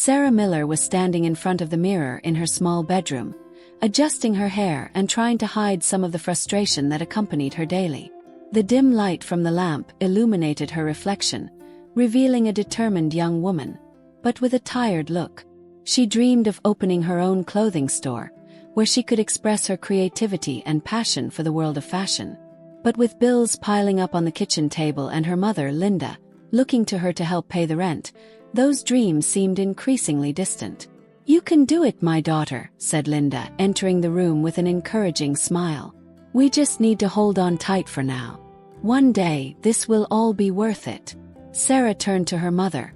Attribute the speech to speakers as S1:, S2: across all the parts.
S1: Sarah Miller was standing in front of the mirror in her small bedroom, adjusting her hair and trying to hide some of the frustration that accompanied her daily. The dim light from the lamp illuminated her reflection, revealing a determined young woman, but with a tired look. She dreamed of opening her own clothing store, where she could express her creativity and passion for the world of fashion. But with bills piling up on the kitchen table and her mother, Linda, looking to her to help pay the rent, those dreams seemed increasingly distant. "You can do it, my daughter," said Linda, entering the room with an encouraging smile. "We just need to hold on tight for now. One day, this will all be worth it." Sarah turned to her mother,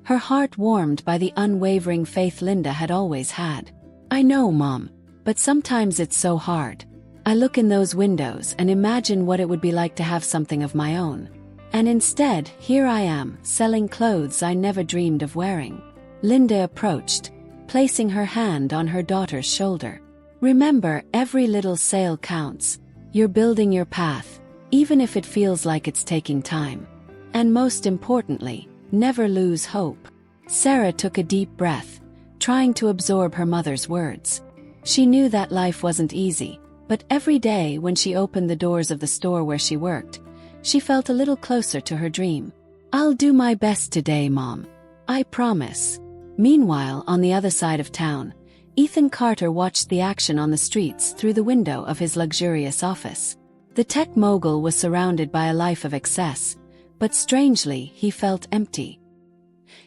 S1: her heart warmed by the unwavering faith Linda had always had. "I know, Mom, but sometimes it's so hard. I look in those windows and imagine what it would be like to have something of my own. And instead, here I am, selling clothes I never dreamed of wearing." Linda approached, placing her hand on her daughter's shoulder. "Remember, every little sale counts. You're building your path, even if it feels like it's taking time. And most importantly, never lose hope." Sarah took a deep breath, trying to absorb her mother's words. She knew that life wasn't easy, but every day when she opened the doors of the store where she worked, she felt a little closer to her dream. "I'll do my best today, Mom. I promise." Meanwhile, on the other side of town, Ethan Carter watched the action on the streets through the window of his luxurious office. The tech mogul was surrounded by a life of excess, but strangely, he felt empty.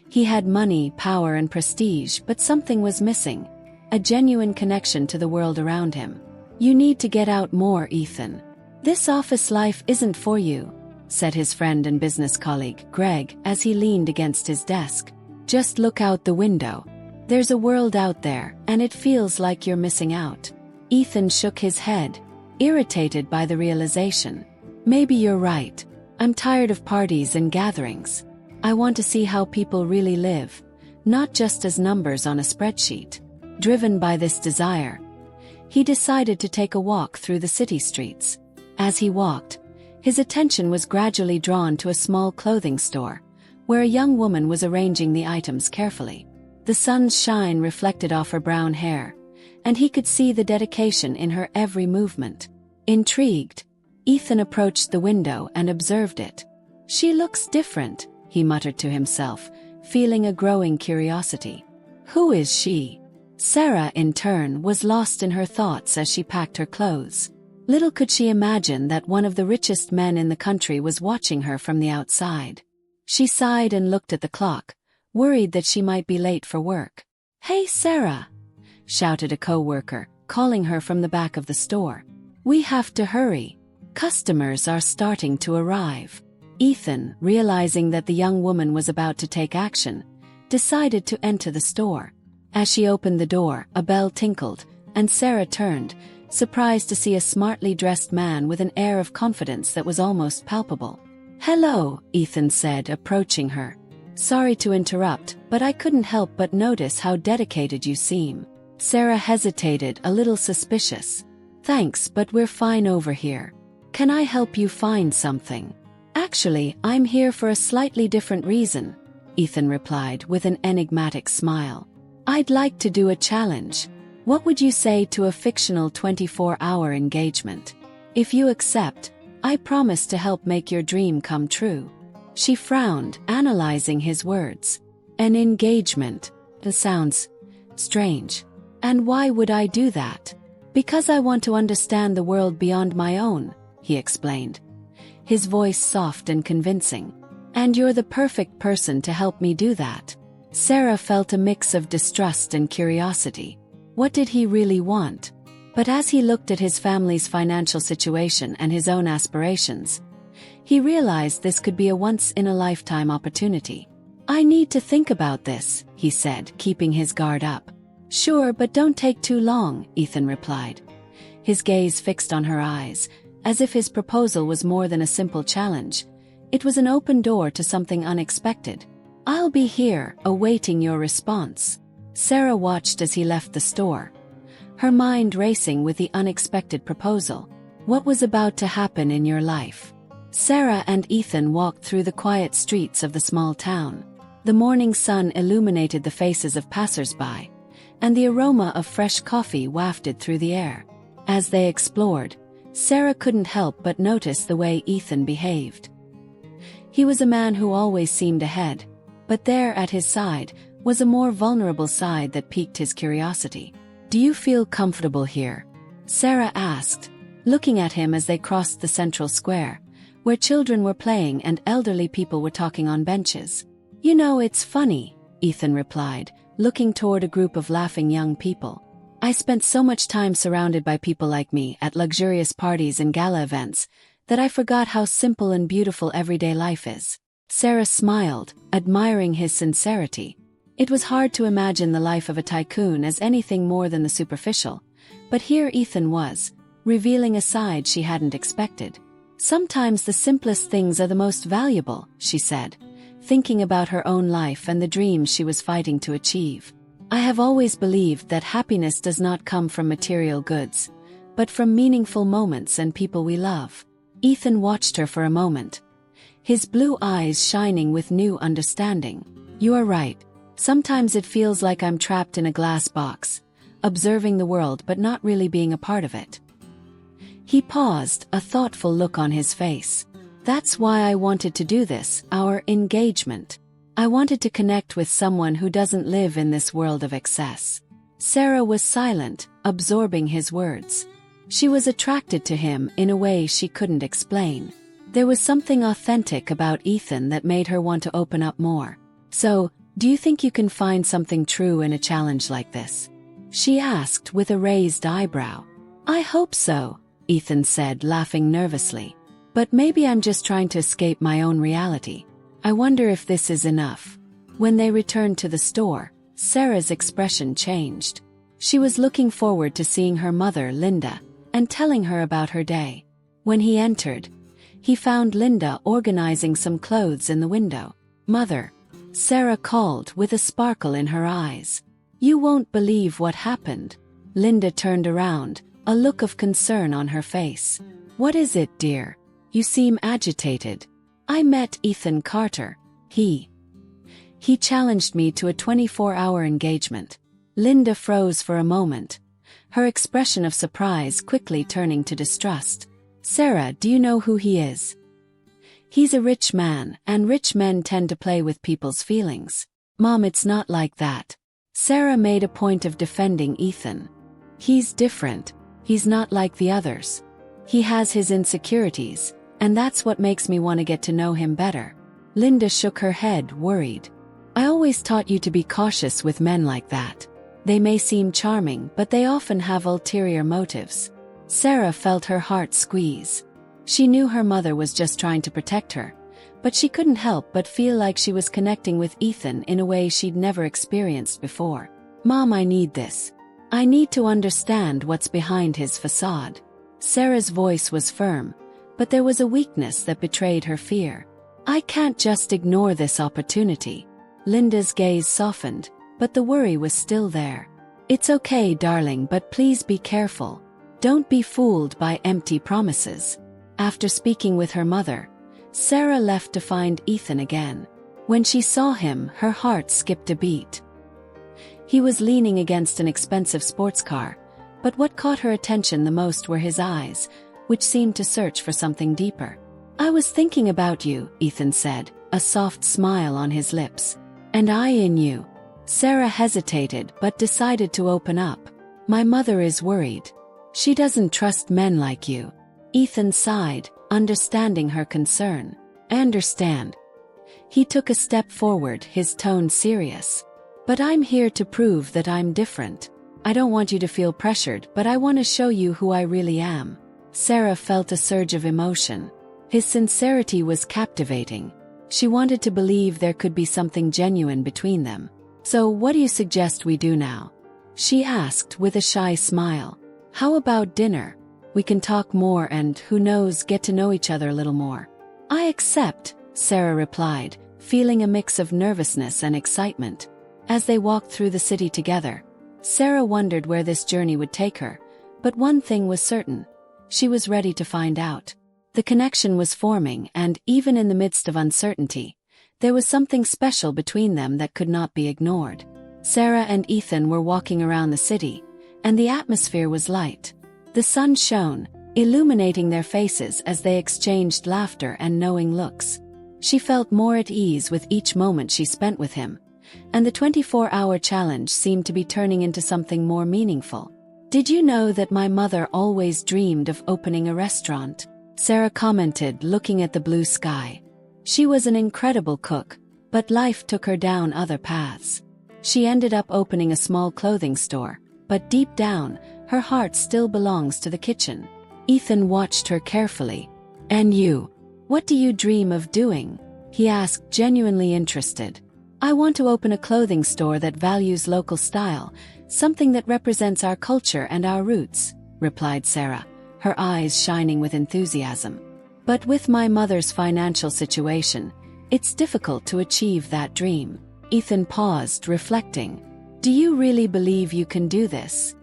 S1: He had money, power, and prestige, but something was missing, a genuine connection to the world around him. "You need to get out more, Ethan. This office life isn't for you," said his friend and business colleague, Greg, as he leaned against his desk. "Just look out the window. There's a world out there, and it feels like you're missing out." Ethan shook his head, irritated by the realization. "Maybe you're right. I'm tired of parties and gatherings. I want to see how people really live, not just as numbers on a spreadsheet." Driven by this desire, he decided to take a walk through the city streets. As he walked, his attention was gradually drawn to a small clothing store, where a young woman was arranging the items carefully. The sun's shine reflected off her brown hair, and he could see the dedication in her every movement. Intrigued, Ethan approached the window and observed it. "She looks different," he muttered to himself, feeling a growing curiosity. "Who is she?" Sarah, in turn, was lost in her thoughts as she packed her clothes. Little could she imagine that one of the richest men in the country was watching her from the outside. She sighed and looked at the clock, worried that she might be late for work. "Hey, Sarah!" shouted a co-worker, calling her from the back of the store. "We have to hurry. Customers are starting to arrive." Ethan, realizing that the young woman was about to take action, decided to enter the store. As she opened the door, a bell tinkled, and Sarah turned, surprised to see a smartly dressed man with an air of confidence that was almost palpable. "Hello," Ethan said, approaching her. "Sorry to interrupt, but I couldn't help but notice how dedicated you seem." Sarah hesitated, a little suspicious. "Thanks, but we're fine over here. Can I help you find something?" "Actually, I'm here for a slightly different reason," Ethan replied with an enigmatic smile. "I'd like to do a challenge. What would you say to a fictional 24-hour engagement? If you accept, I promise to help make your dream come true." She frowned, analyzing his words. "An engagement? That sounds strange. And why would I do that?" "Because I want to understand the world beyond my own," he explained, his voice soft and convincing. "And you're the perfect person to help me do that." Sarah felt a mix of distrust and curiosity. What did he really want? But as he looked at his family's financial situation and his own aspirations, he realized this could be a once-in-a-lifetime opportunity. "I need to think about this," he said, keeping his guard up. "Sure, but don't take too long," Ethan replied, his gaze fixed on her eyes, as if his proposal was more than a simple challenge. It was an open door to something unexpected. "I'll be here, awaiting your response." Sarah watched as he left the store, her mind racing with the unexpected proposal. What was about to happen in your life? Sarah and Ethan walked through the quiet streets of the small town. The morning sun illuminated the faces of passers-by, and the aroma of fresh coffee wafted through the air. As they explored, Sarah couldn't help but notice the way Ethan behaved. He was a man who always seemed ahead, but there at his side was a more vulnerable side that piqued his curiosity. "Do you feel comfortable here?" Sarah asked, looking at him as they crossed the central square, where children were playing and elderly people were talking on benches. "You know, it's funny," Ethan replied, looking toward a group of laughing young people. "I spent so much time surrounded by people like me at luxurious parties and gala events that I forgot how simple and beautiful everyday life is." Sarah smiled, admiring his sincerity. It was hard to imagine the life of a tycoon as anything more than the superficial, but here Ethan was, revealing a side she hadn't expected. "Sometimes the simplest things are the most valuable," she said, thinking about her own life and the dreams she was fighting to achieve. "I have always believed that happiness does not come from material goods, but from meaningful moments and people we love." Ethan watched her for a moment, his blue eyes shining with new understanding. "You are right. Sometimes it feels like I'm trapped in a glass box, observing the world but not really being a part of it." He paused, a thoughtful look on his face. "That's why I wanted to do this, our engagement. I wanted to connect with someone who doesn't live in this world of excess." Sarah was silent, absorbing his words. She was attracted to him in a way she couldn't explain. There was something authentic about Ethan that made her want to open up more. "So, do you think you can find something true in a challenge like this?" she asked with a raised eyebrow. "I hope so," Ethan said, laughing nervously. "But maybe I'm just trying to escape my own reality. I wonder if this is enough." When they returned to the store, Sarah's expression changed. She was looking forward to seeing her mother, Linda, and telling her about her day. When he entered, he found Linda organizing some clothes in the window. "Mother," Sarah called with a sparkle in her eyes. "You won't believe what happened." Linda turned around, a look of concern on her face. "What is it, dear? You seem agitated." "I met Ethan Carter. He challenged me to a 24-hour engagement." Linda froze for a moment, her expression of surprise quickly turning to distrust. "Sarah, do you know who he is?" "He's a rich man, and rich men tend to play with people's feelings." "Mom, it's not like that." Sarah made a point of defending Ethan. "He's different. He's not like the others. He has his insecurities, and that's what makes me want to get to know him better." Linda shook her head, worried. "I always taught you to be cautious with men like that. They may seem charming, but they often have ulterior motives." Sarah felt her heart squeeze. She knew her mother was just trying to protect her, but she couldn't help but feel like she was connecting with Ethan in a way she'd never experienced before. "Mom, I need this. I need to understand what's behind his facade." Sarah's voice was firm, but there was a weakness that betrayed her fear. "I can't just ignore this opportunity." Linda's gaze softened, but the worry was still there. "It's okay, darling, but please be careful. Don't be fooled by empty promises." After speaking with her mother, Sarah left to find Ethan again. When she saw him, her heart skipped a beat. He was leaning against an expensive sports car, but what caught her attention the most were his eyes, which seemed to search for something deeper. "I was thinking about you," Ethan said, a soft smile on his lips. "And I in you." Sarah hesitated but decided to open up. "My mother is worried. She doesn't trust men like you." Ethan sighed, understanding her concern. "I understand." He took a step forward, his tone serious. "But I'm here to prove that I'm different. I don't want you to feel pressured, but I want to show you who I really am." Sarah felt a surge of emotion. His sincerity was captivating. She wanted to believe there could be something genuine between them. "So what do you suggest we do now?" she asked with a shy smile. "How about dinner? We can talk more and, who knows, get to know each other a little more." "I accept," Sarah replied, feeling a mix of nervousness and excitement. As they walked through the city together, Sarah wondered where this journey would take her, but one thing was certain. She was ready to find out. The connection was forming, and even in the midst of uncertainty, There was something special between them that could not be ignored. Sarah and Ethan were walking around the city, and the atmosphere was light. The sun shone, illuminating their faces as they exchanged laughter and knowing looks. She felt more at ease with each moment she spent with him, and the 24-hour challenge seemed to be turning into something more meaningful. "Did you know that my mother always dreamed of opening a restaurant?" Sarah commented, looking at the blue sky. She was an incredible cook, but life took her down other paths. She ended up opening a small clothing store, but deep down, her heart still belongs to the kitchen. Ethan watched her carefully. "And you? What do you dream of doing?" he asked, genuinely interested. "I want to open a clothing store that values local style, something that represents our culture and our roots," replied Sarah, her eyes shining with enthusiasm. "But with my mother's financial situation, it's difficult to achieve that dream." Ethan paused, reflecting. "Do you really believe you can do this?"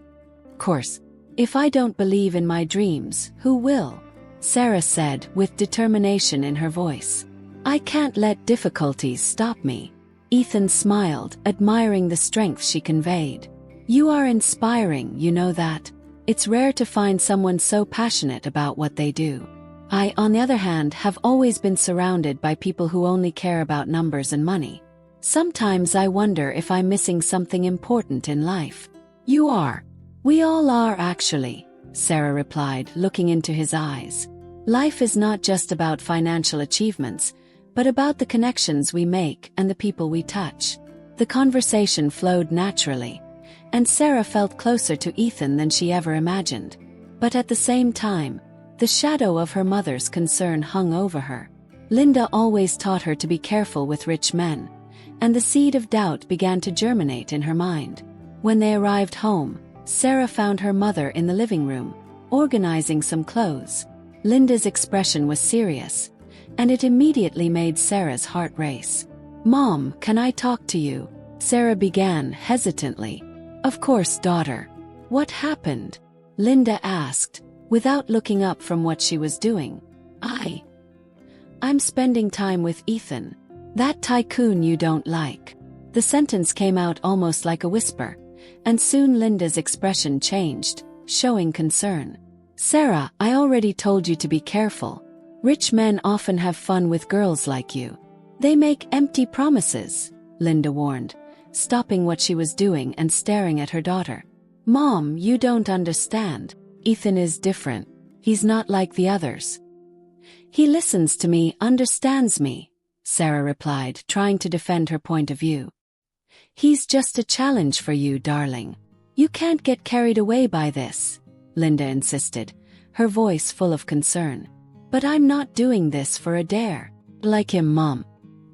S1: "Of course. If I don't believe in my dreams, who will?" Sarah said, with determination in her voice. "I can't let difficulties stop me." Ethan smiled, admiring the strength she conveyed. "You are inspiring, you know that. It's rare to find someone so passionate about what they do. I, on the other hand, have always been surrounded by people who only care about numbers and money. Sometimes I wonder if I'm missing something important in life." "You are. We all are, actually," Sarah replied, looking into his eyes. "Life is not just about financial achievements, but about the connections we make and the people we touch." The conversation flowed naturally, and Sarah felt closer to Ethan than she ever imagined. But at the same time, the shadow of her mother's concern hung over her. Linda always taught her to be careful with rich men, and the seed of doubt began to germinate in her mind. When they arrived home, Sarah found her mother in the living room, organizing some clothes. Linda's expression was serious, and it immediately made Sarah's heart race. "Mom, can I talk to you?" Sarah began hesitantly. "Of course, daughter. What happened?" Linda asked, without looking up from what she was doing. I'm spending time with Ethan. That tycoon you don't like." The sentence came out almost like a whisper, and soon Linda's expression changed, showing concern. "Sarah, I already told you to be careful. Rich men often have fun with girls like you. They make empty promises," Linda warned, stopping what she was doing and staring at her daughter. "Mom, you don't understand. Ethan is different. He's not like the others. He listens to me, understands me," Sarah replied, trying to defend her point of view. "He's just a challenge for you, darling. You can't get carried away by this," Linda insisted, her voice full of concern. "But I'm not doing this for a dare. Like him, Mom.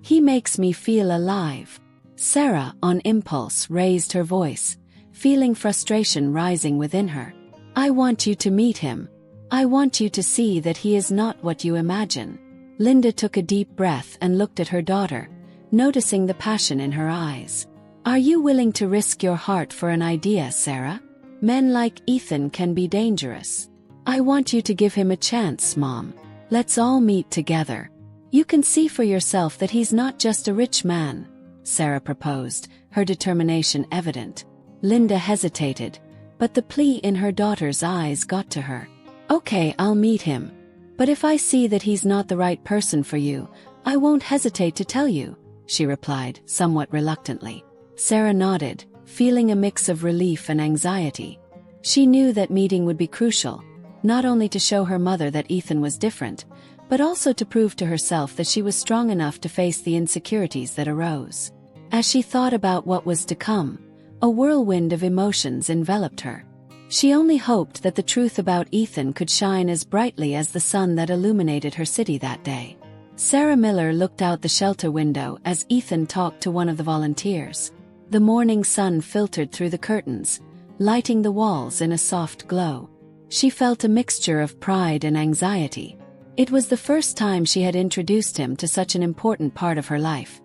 S1: He makes me feel alive." Sarah, on impulse, raised her voice, feeling frustration rising within her. "I want you to meet him. I want you to see that he is not what you imagine." Linda took a deep breath and looked at her daughter, noticing the passion in her eyes. "Are you willing to risk your heart for an idea, Sarah? Men like Ethan can be dangerous. I want you to give him a chance, Mom. Let's all meet together. You can see for yourself that he's not just a rich man," Sarah proposed, her determination evident. Linda hesitated, but the plea in her daughter's eyes got to her. "Okay, I'll meet him. But if I see that he's not the right person for you, I won't hesitate to tell you," she replied, somewhat reluctantly. Sarah nodded, feeling a mix of relief and anxiety. She knew that meeting would be crucial, not only to show her mother that Ethan was different, but also to prove to herself that she was strong enough to face the insecurities that arose. As she thought about what was to come, a whirlwind of emotions enveloped her. She only hoped that the truth about Ethan could shine as brightly as the sun that illuminated her city that day. Sarah Miller looked out the shelter window as Ethan talked to one of the volunteers. The morning sun filtered through the curtains, lighting the walls in a soft glow. She felt a mixture of pride and anxiety. It was the first time she had introduced him to such an important part of her life,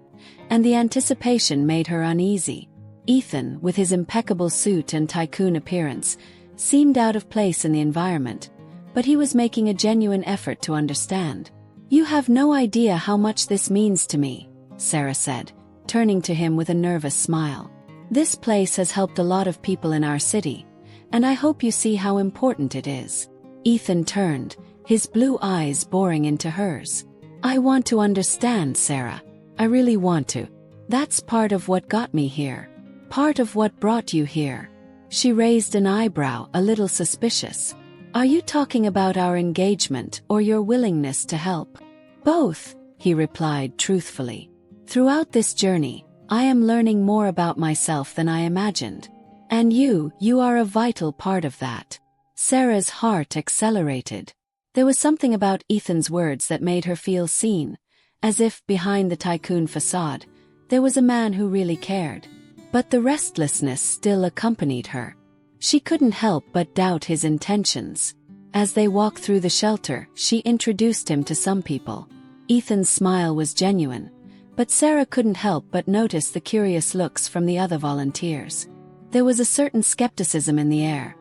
S1: and the anticipation made her uneasy. Ethan, with his impeccable suit and tycoon appearance, seemed out of place in the environment, but he was making a genuine effort to understand. "You have no idea how much this means to me," Sarah said, turning to him with a nervous smile. "This place has helped a lot of people in our city, and I hope you see how important it is." Ethan turned, his blue eyes boring into hers. "I want to understand, Sarah. I really want to. That's part of what got me here. Part of what brought you here." She raised an eyebrow, a little suspicious. "Are you talking about our engagement or your willingness to help?" "Both," he replied truthfully. "Throughout this journey, I am learning more about myself than I imagined. And you are a vital part of that." Sarah's heart accelerated. There was something about Ethan's words that made her feel seen, as if behind the tycoon facade, there was a man who really cared. But the restlessness still accompanied her. She couldn't help but doubt his intentions. As they walked through the shelter, she introduced him to some people. Ethan's smile was genuine, but Sarah couldn't help but notice the curious looks from the other volunteers. There was a certain skepticism in the air,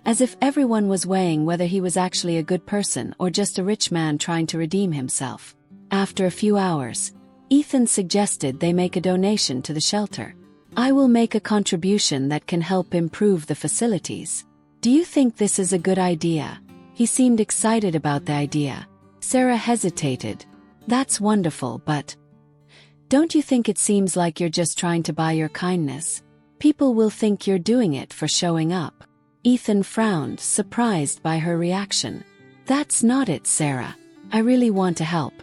S1: as if everyone was weighing whether he was actually a good person or just a rich man trying to redeem himself. After a few hours, Ethan suggested they make a donation to the shelter. "I will make a contribution that can help improve the facilities. Do you think this is a good idea?" He seemed excited about the idea. Sarah hesitated. "That's wonderful, but don't you think it seems like you're just trying to buy your kindness? People will think you're doing it for showing up." Ethan frowned, surprised by her reaction. "That's not it, Sarah. I really want to help.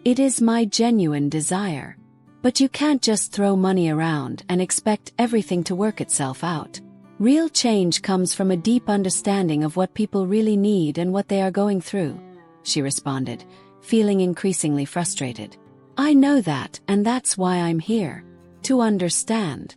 S1: It is my genuine desire. But you can't just throw money around and expect everything to work itself out. Real change comes from a deep understanding of what people really need and what they are going through," she responded, feeling increasingly frustrated. "I know that, and that's why I'm here. To understand."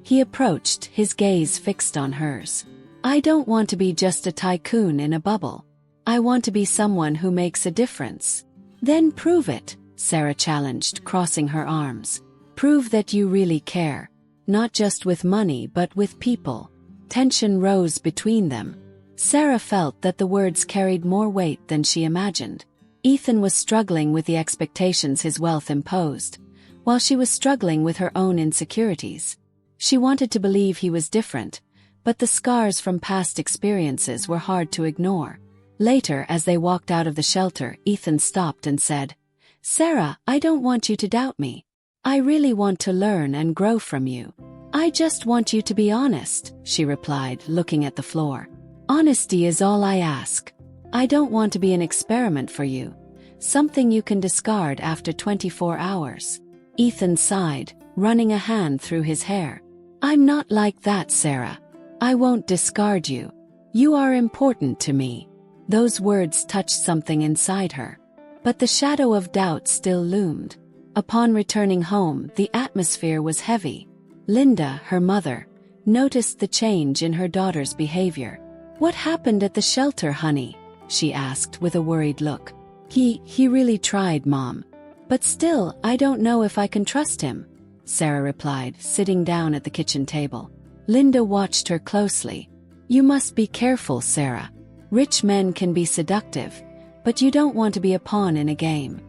S1: He approached, his gaze fixed on hers. "I don't want to be just a tycoon in a bubble. I want to be someone who makes a difference." "Then prove it," Sarah challenged, crossing her arms. "Prove that you really care. Not just with money but with people." Tension rose between them. Sarah felt that the words carried more weight than she imagined. Ethan was struggling with the expectations his wealth imposed, while she was struggling with her own insecurities. She wanted to believe he was different, but the scars from past experiences were hard to ignore. Later, as they walked out of the shelter, Ethan stopped and said, "Sarah, I don't want you to doubt me. I really want to learn and grow from you. I just want you to be honest," she replied, looking at the floor. "Honesty is all I ask. I don't want to be an experiment for you, something you can discard after 24 hours. Ethan sighed, running a hand through his hair. "I'm not like that, Sarah. I won't discard you. You are important to me." Those words touched something inside her. But the shadow of doubt still loomed. Upon returning home, the atmosphere was heavy. Linda, her mother, noticed the change in her daughter's behavior. "What happened at the shelter, honey?" she asked with a worried look. He really tried, Mom. But still, I don't know if I can trust him," Sarah replied, sitting down at the kitchen table. Linda watched her closely. "You must be careful, Sarah. Rich men can be seductive, but you don't want to be a pawn in a game.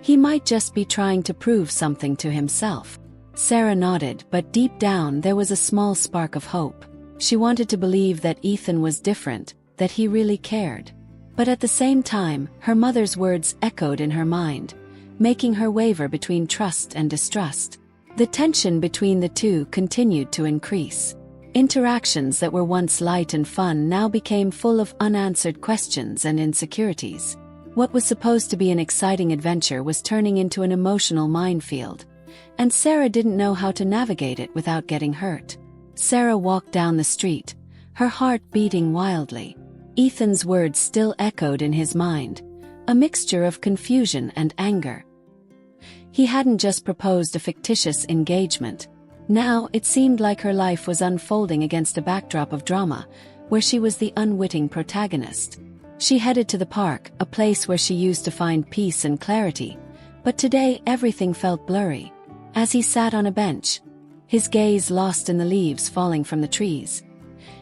S1: He might just be trying to prove something to himself." Sarah nodded, but deep down there was a small spark of hope. She wanted to believe that Ethan was different, that he really cared. But at the same time, her mother's words echoed in her mind, making her waver between trust and distrust. The tension between the two continued to increase. Interactions that were once light and fun now became full of unanswered questions and insecurities. What was supposed to be an exciting adventure was turning into an emotional minefield, and Sarah didn't know how to navigate it without getting hurt. Sarah walked down the street, her heart beating wildly. Ethan's words still echoed in his mind, a mixture of confusion and anger. He hadn't just proposed a fictitious engagement. Now it seemed like her life was unfolding against a backdrop of drama, where she was the unwitting protagonist. She headed to the park, a place where she used to find peace and clarity, but today everything felt blurry. As he sat on a bench, his gaze lost in the leaves falling from the trees,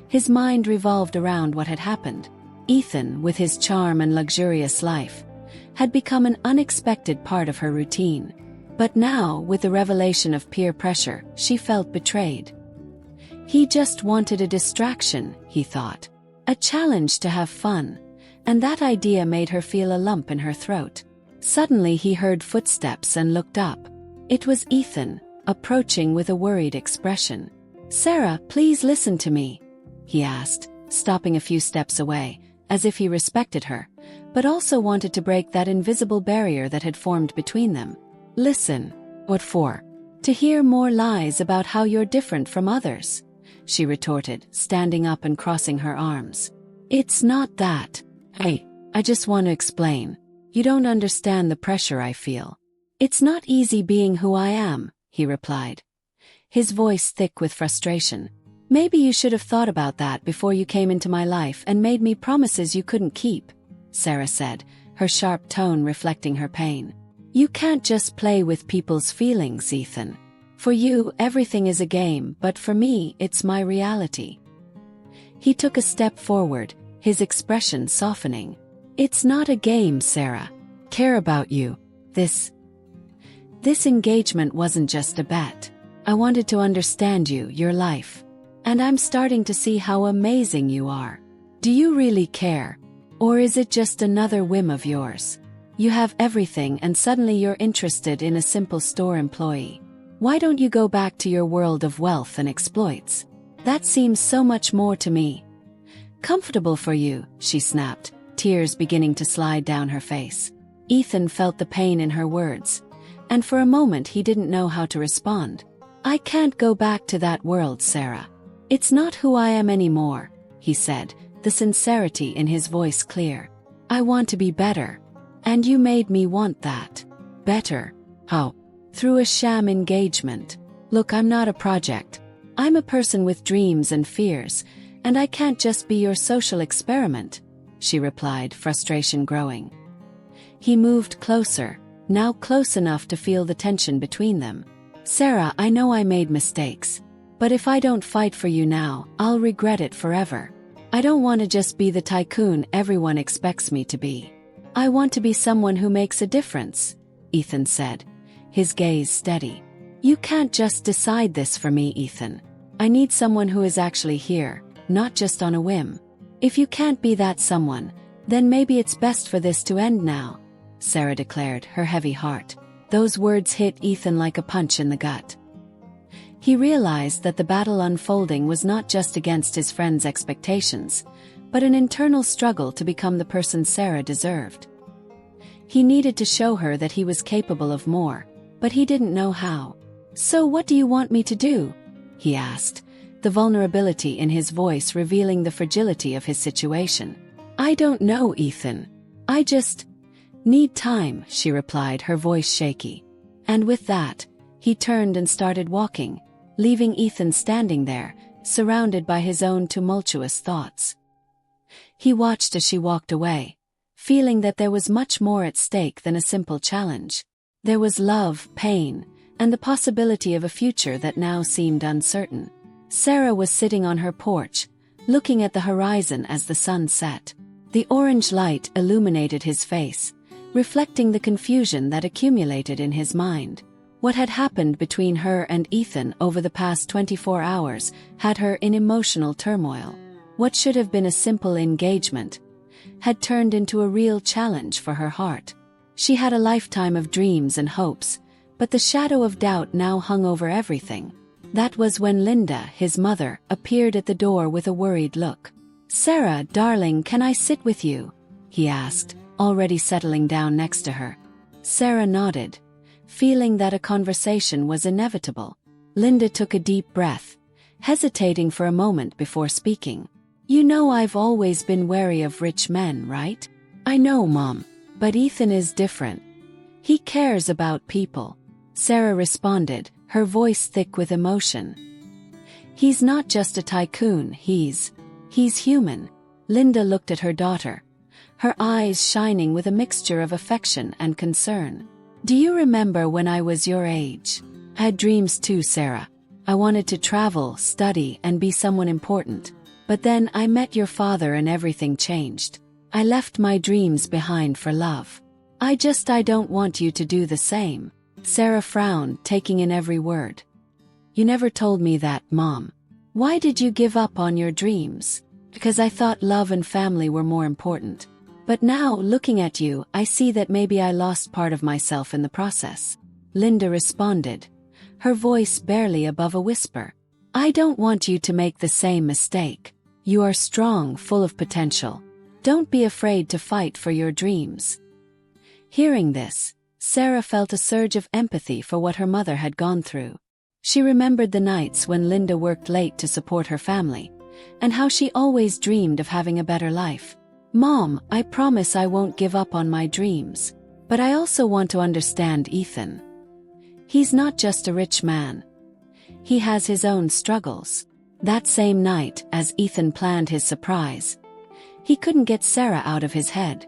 S1: his mind revolved around what had happened. Ethan, with his charm and luxurious life, had become an unexpected part of her routine. But now, with the revelation of peer pressure, she felt betrayed. He just wanted a distraction, he thought. A challenge to have fun. And that idea made her feel a lump in her throat. Suddenly he heard footsteps and looked up. It was Ethan, approaching with a worried expression. "Sarah, please listen to me," he asked, stopping a few steps away, as if he respected her, but also wanted to break that invisible barrier that had formed between them. "Listen." "What for?" "To hear more lies about how you're different from others," she retorted, standing up and crossing her arms. "It's not that. Hey, I just want to explain. You don't understand the pressure I feel. It's not easy being who I am," he replied, his voice thick with frustration. "Maybe you should have thought about that before you came into my life and made me promises you couldn't keep," Sarah said, her sharp tone reflecting her pain. "You can't just play with people's feelings, Ethan. For you, everything is a game, but for me, it's my reality." He took a step forward, his expression softening. "It's not a game, Sarah. Care about you. This engagement wasn't just a bet. I wanted to understand you, your life. And I'm starting to see how amazing you are. Do you really care? Or is it just another whim of yours? You have everything and suddenly you're interested in a simple store employee. Why don't you go back to your world of wealth and exploits? That seems so much more to me." "Comfortable for you," she snapped, tears beginning to slide down her face. Ethan felt the pain in her words, and for a moment he didn't know how to respond. "I can't go back to that world, Sarah. It's not who I am anymore," he said, the sincerity in his voice clear. "I want to be better. And you made me want that. Better. How? Through a sham engagement. Look, I'm not a project. I'm a person with dreams and fears, and I can't just be your social experiment," she replied, frustration growing. He moved closer, now close enough to feel the tension between them. "Sarah, I know I made mistakes. But if I don't fight for you now, I'll regret it forever. I don't want to just be the tycoon everyone expects me to be. I want to be someone who makes a difference," Ethan said, his gaze steady. "You can't just decide this for me, Ethan. I need someone who is actually here, not just on a whim. If you can't be that someone, then maybe it's best for this to end now," Sarah declared, her heavy heart. Those words hit Ethan like a punch in the gut. He realized that the battle unfolding was not just against his friend's expectations, but an internal struggle to become the person Sarah deserved. He needed to show her that he was capable of more, but he didn't know how. "So what do you want me to do?" he asked, the vulnerability in his voice revealing the fragility of his situation. "I don't know, Ethan. I just need time," she replied, her voice shaky. And with that, he turned and started walking, leaving Ethan standing there, surrounded by his own tumultuous thoughts. He watched as she walked away, feeling that there was much more at stake than a simple challenge. There was love, pain, and the possibility of a future that now seemed uncertain. Sarah was sitting on her porch, looking at the horizon as the sun set. The orange light illuminated his face, reflecting the confusion that accumulated in his mind. What had happened between her and Ethan over the past 24 hours had her in emotional turmoil. What should have been a simple engagement had turned into a real challenge for her heart. She had a lifetime of dreams and hopes, but the shadow of doubt now hung over everything. That was when Linda, his mother, appeared at the door with a worried look. "Sarah, darling, can I sit with you?" he asked, already settling down next to her. Sarah nodded, feeling that a conversation was inevitable. Linda took a deep breath, hesitating for a moment before speaking. "You know I've always been wary of rich men, right?" "I know, Mom. But Ethan is different. He cares about people," Sarah responded, her voice thick with emotion. "He's not just a tycoon, he's human." Linda looked at her daughter, her eyes shining with a mixture of affection and concern. "Do you remember when I was your age? I had dreams too, Sarah. I wanted to travel, study, and be someone important. But then I met your father and everything changed. I left my dreams behind for love. I don't want you to do the same." Sarah frowned, taking in every word. You never told me that, Mom. Why did you give up on your dreams? Because I thought love and family were more important. But now, looking at you, I see that maybe I lost part of myself in the process. Linda responded, her voice barely above a whisper. I don't want you to make the same mistake. You are strong, full of potential. Don't be afraid to fight for your dreams. Hearing this, Sarah felt a surge of empathy for what her mother had gone through. She remembered the nights when Linda worked late to support her family, and how she always dreamed of having a better life. Mom, I promise I won't give up on my dreams. But I also want to understand Ethan. He's not just a rich man. He has his own struggles. That same night, as Ethan planned his surprise, he couldn't get Sarah out of his head.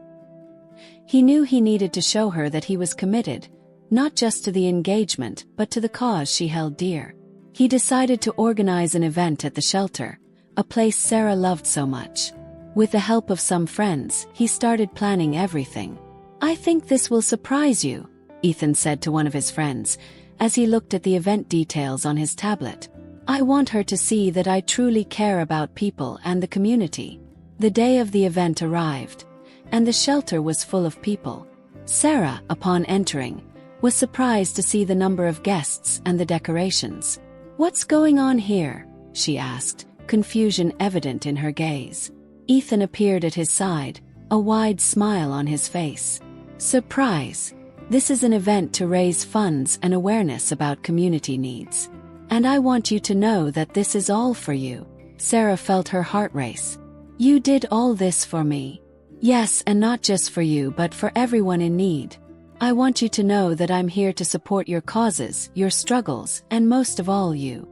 S1: He knew he needed to show her that he was committed, not just to the engagement, but to the cause she held dear. He decided to organize an event at the shelter, a place Sarah loved so much. With the help of some friends, he started planning everything. I think this will surprise you, Ethan said to one of his friends, as he looked at the event details on his tablet. I want her to see that I truly care about people and the community. The day of the event arrived, and the shelter was full of people. Sarah, upon entering, was surprised to see the number of guests and the decorations. What's going on here? She asked, confusion evident in her gaze. Ethan appeared at his side, a wide smile on his face. Surprise! This is an event to raise funds and awareness about community needs. And I want you to know that this is all for you. Sarah felt her heart race. You did all this for me. Yes, and not just for you but for everyone in need. I want you to know that I'm here to support your causes, your struggles, and most of all you.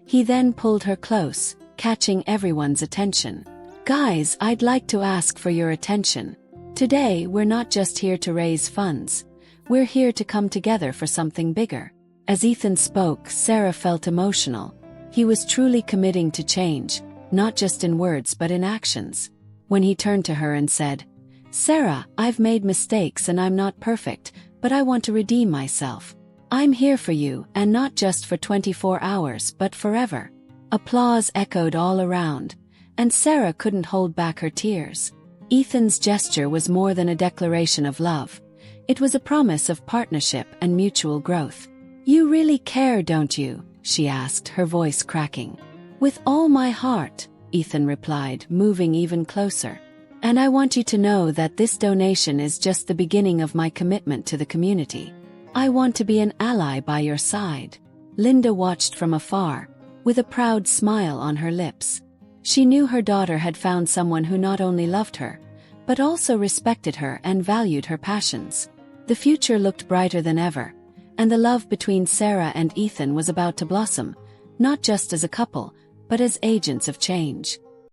S1: He then pulled her close, catching everyone's attention. Guys, I'd like to ask for your attention. Today, we're not just here to raise funds. We're here to come together for something bigger. As Ethan spoke, Sarah felt emotional. He was truly committing to change, not just in words but in actions. When he turned to her and said, Sarah, I've made mistakes and I'm not perfect, but I want to redeem myself. I'm here for you, and not just for 24 hours but forever. Applause echoed all around, and Sarah couldn't hold back her tears. Ethan's gesture was more than a declaration of love. It was a promise of partnership and mutual growth. You really care, don't you? She asked, her voice cracking. With all my heart, Ethan replied, moving even closer. And I want you to know that this donation is just the beginning of my commitment to the community. I want to be an ally by your side. Linda watched from afar, with a proud smile on her lips. She knew her daughter had found someone who not only loved her, but also respected her and valued her passions. The future looked brighter than ever, and the love between Sarah and Ethan was about to blossom, not just as a couple, but as agents of change.